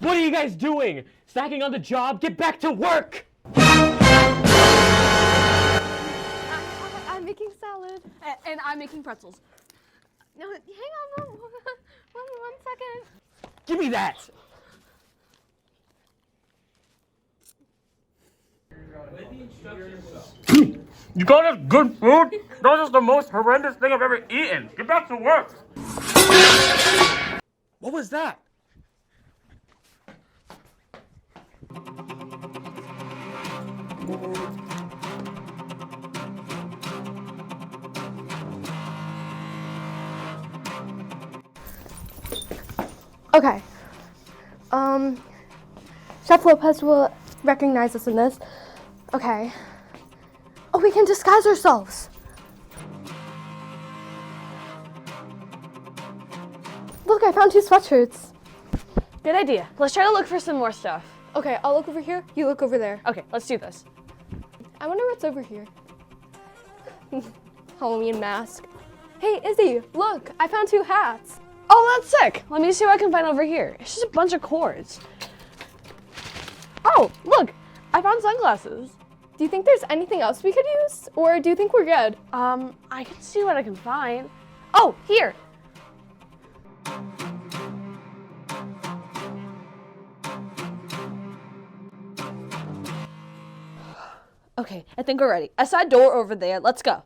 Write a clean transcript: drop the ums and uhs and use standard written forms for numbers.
What are you guys doing? Snacking on the job? Get back to work! I'm making salad. And I'm making pretzels. No, hang on one second. Give me that! You call this good food? This is the most horrendous thing I've ever eaten. Get back to work! What was that? Okay. Chef Lopez will recognize us in this. Okay. Oh, we can disguise ourselves. Look, I found 2 sweatshirts. Good idea. Let's try to look for some more stuff. Okay, I'll look over here, you look over there. Okay, let's do this. I wonder what's over here. Halloween mask. Hey, Izzy, look, I found 2 hats. Oh, that's sick. Let me see what I can find over here. It's just a bunch of cords. Oh, look, I found sunglasses. Do you think there's anything else we could use? Or do you think we're good? I can see what I can find. Oh, here. Okay, I think we're ready. I saw a door over there. Let's go.